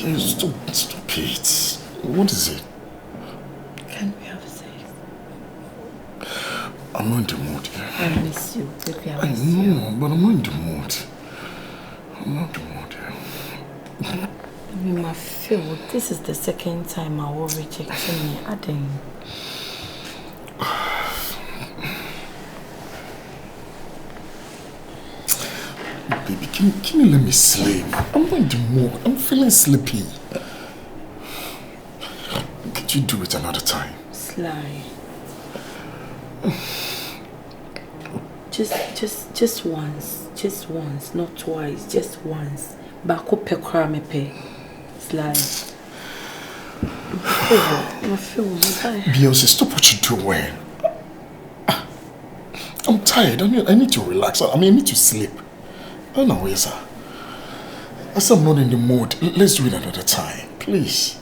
Stop it. What is it? Can we have sex? I'm not in the mood. I miss you, baby. I miss you. you. I know, but I'm not in the mood. I'm not in the mood. We must feel this is the second time I will reject me. I think. Baby, can you let me sleep? I'm not in the mood. I'm feeling sleepy. Could you do it another time? Sly. Just once. Just once. Not twice. Just once. Bako pekra me pe. Sly. I feel Beyonce, stop what you're doing. I'm tired. I need to relax. I need to sleep. Oh no, yes, sir. As I'm not in the mood, let's do it another time, please.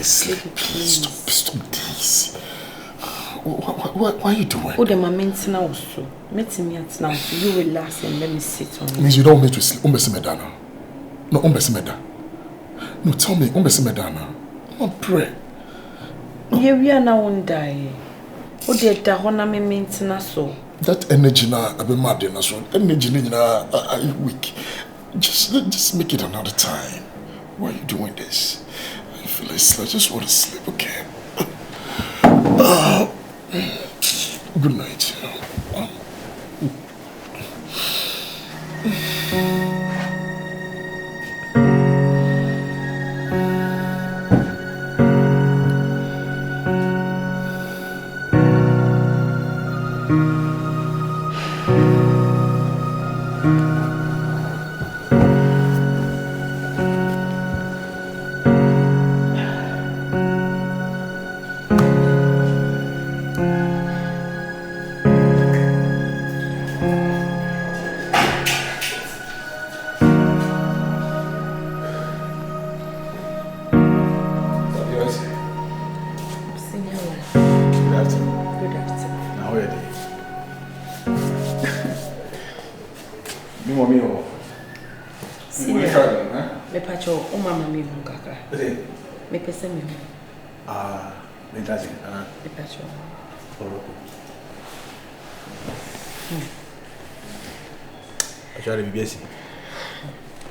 Stop this. What are you doing? Oh, the moment now also. Meet me at now. You relax and let me sit on you. Means you don't want me to sleep. No, no, tell me, I'm pray. Yeah, we are now on die. Oh, the Dahona me maintenance so. That energy now, I've been mad in so. Energy now, I'm weak. Just make it another time. Why are you doing this? I feel like I just want to sleep, okay? Good night.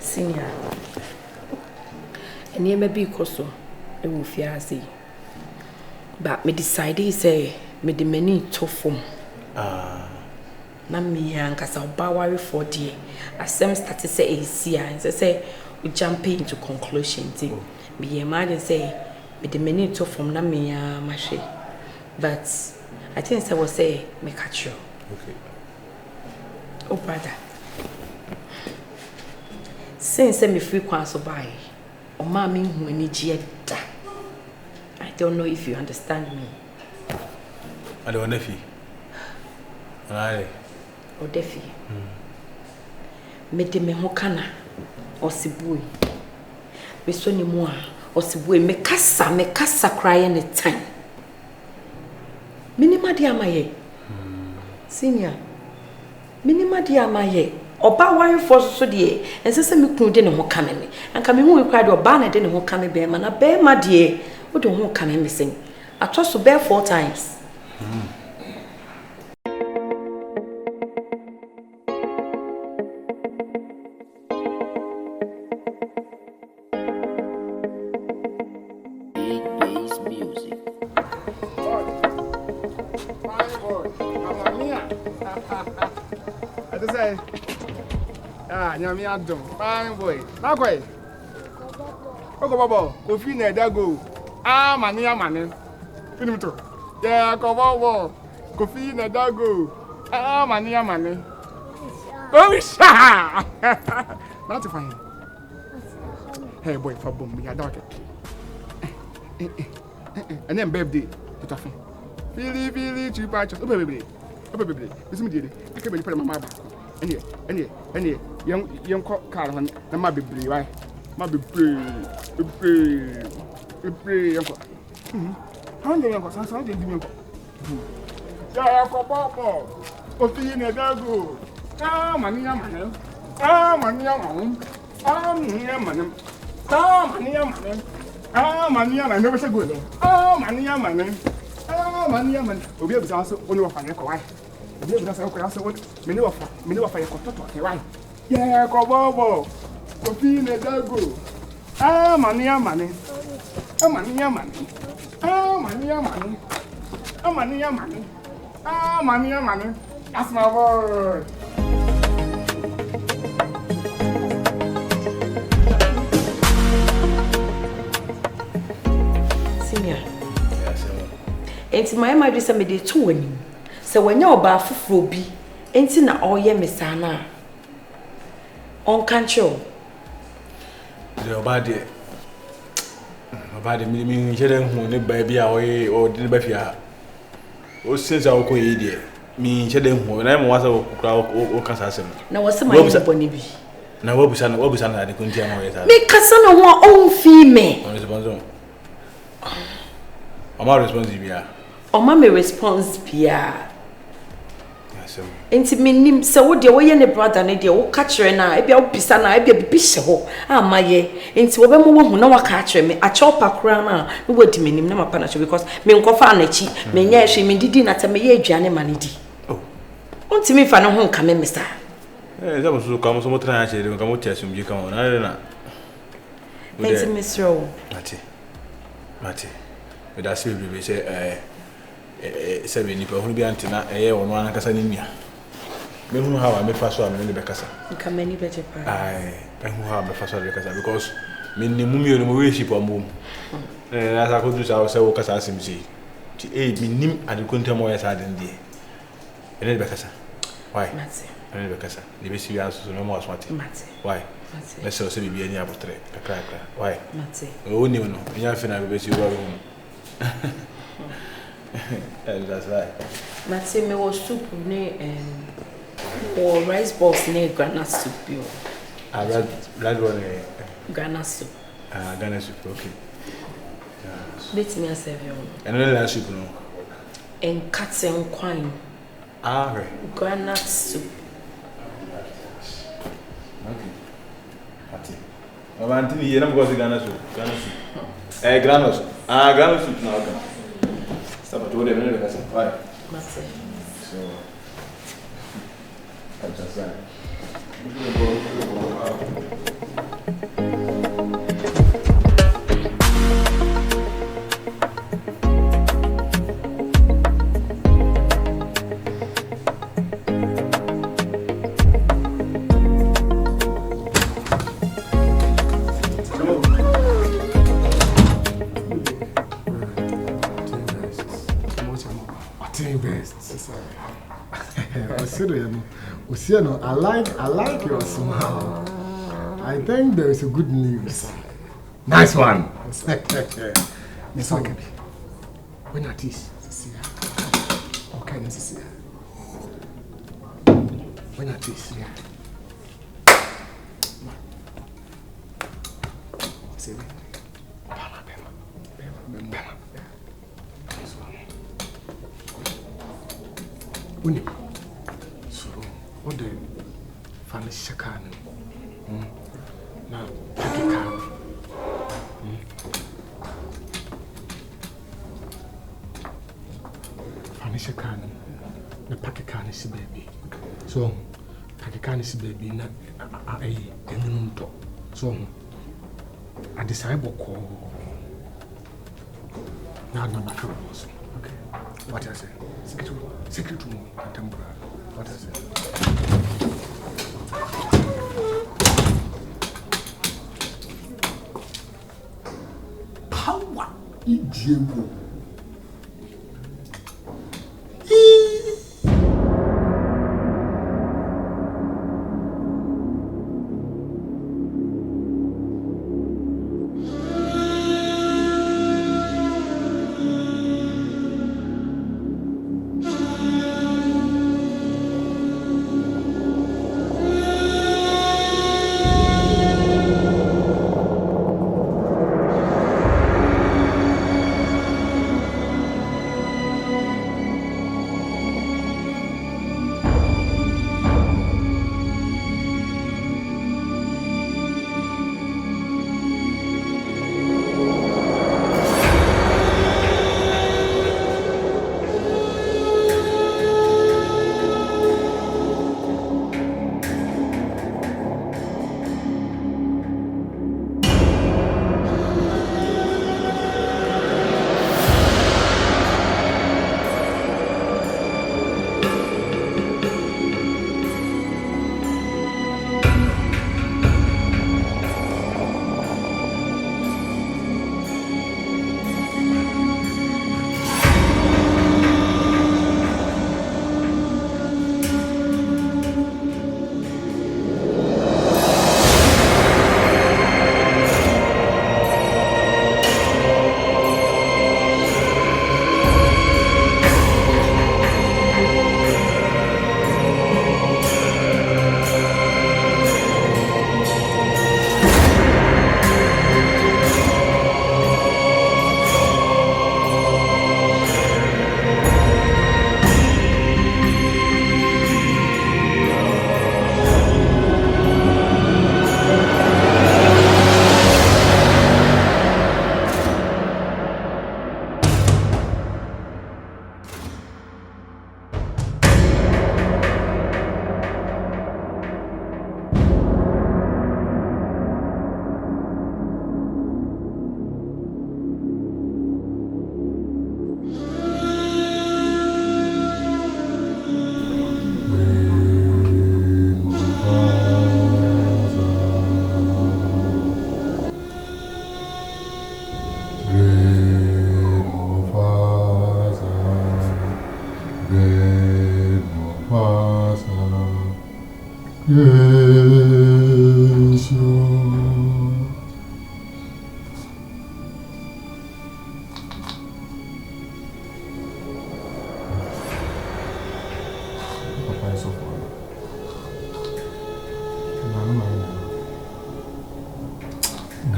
Senior, and you may be coso, it will fear see. But me decided say me the many tofu. Na me and cause I'll bow for dear. As some started say and say we jump into conclusion. Me imagine say me the many tofu na me mashe. But I think I will say me catch you. Okay. Oh brother. Since me free so by or mammy who any da. I don't know if you understand me. I don't know if you or defi. Me de me hokana or sibui. Me so ni moa or sibui me kasa cry any time. Minima di amaye. Senior. Minima di amaye. Oba wire force so de and say me kun de ne ho kame me anka me hu ekwa de oba na de ne ho kame be ma na be ma de wo de ho kame me sen atoso be 4 times. Music. I just say, nyami adum, fine boy. Nakwe. Oko babo, kofi na da go. Mani. Finimu to. Yeah, ko babo. Kofi na da go. Mani. Oh, sha. That's fine. Hey boy, for boom, me daughter. And then birthday, to tafi. Fili chupa. Oh baby. baby. This me did. I can't be put my mama. Any, young car on the mabby bree, right? Mabby bree, uncle. How do you go? How do you go? Yeah, Papa. Opinion, go. Ah, money, man. Ah, money, man. Ah, money, man. Ah, money, I never said good. Ah, money, man. Ah, money, man. Obi is also only of an echo. Obi is also what many of a cotton, right? Yeah, Cobo. Opinion, go. Ah, money, money. Ah, money, money. Ah, money, money. Ah, money, money. Ah, money. That's my word. Senior. Enti my mother say me dey to anim. Se wanya oba foforo bi, enti na oye me sana. On control. The oba de me jere hu ne ba bia o de ba fia. O sense a ko yi de. Me jere hu na mo wasa o kasa asem. Na wose my boni bi. Na wabusa na de kunti am o yesa. Me kasa na ho on fi me. On response. Oma response bia. Oma me response bia. Yes. Enti menim se wo de wo ye ne brother ne de wo ka kire na e bia wo bisa na e bia bibi hye ho amaye enti wo be mo hu na waka kire me a chopa kura na no wodi menim na mapa na cho because me nkofa anachi me nya ehwe me didi na ta me ye aduane ma ne di. Oh. Onti me fa no ho nka me mesa. Za mo so ka mo so mo tran ya chere ka mo tia sumji ka mo na. Enti mesro. Mate. We da se bi se se be nipa hu bi antina wo no anakasa ne nua. Me hu ha wa me fa so a me ne be kasa. Nka mani be je pa. Ai, me hu ha me fa so be kasa because me ne mu mi no mo we ship ambo. Na sa ko du sa wo kasa asimsi. Ti me nim adekunta mo ya sa den die. Ene be kasa. Why? Mate. Ene be kasa. Ni be si aso so no mo asmati. Mate. Why? Mate. Let's say be bi ani abotre. Kakra. Why? Mate. O ni no. Enya fe na be si wo ro. That's right. Mate me was soup ne or rice balls ne granite soup yo. Red one granite soup. Granite soup, okay. Let me serve you. And then soup no. And cuts and quine. Right. Granite soup. Okay. Ati. Antini yena mgozi granite soup. Granite soup. Granite soup. Granite soup na okay. Stop to them anyway, that's why. That's it. So that's just that. I like your smile. I think there is a good news. Nice one. Miss Okabi. When at this? Okay, Mrs. When at this? See me? Uni. So, what the family shakan? Now, Pakistan. Family shakan. The Pakistan is baby. So, Pakistan is baby. Na a to. So, I decided to call. Now, no matter what. Okay. What I say? Secret room and temporary. What is it? Power Ijemo.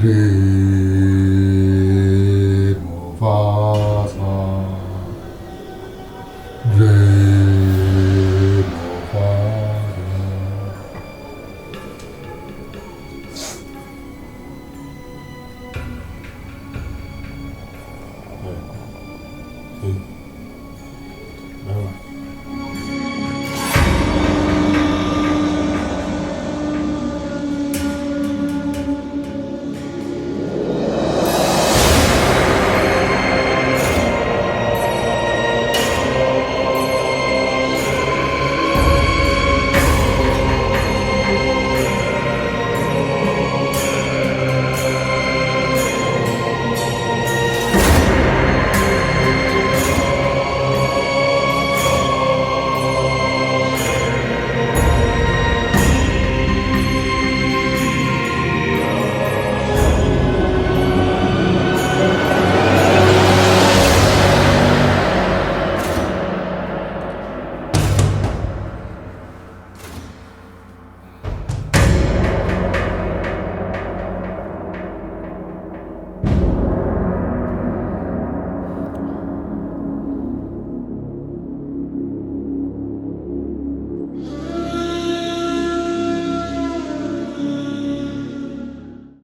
Grace.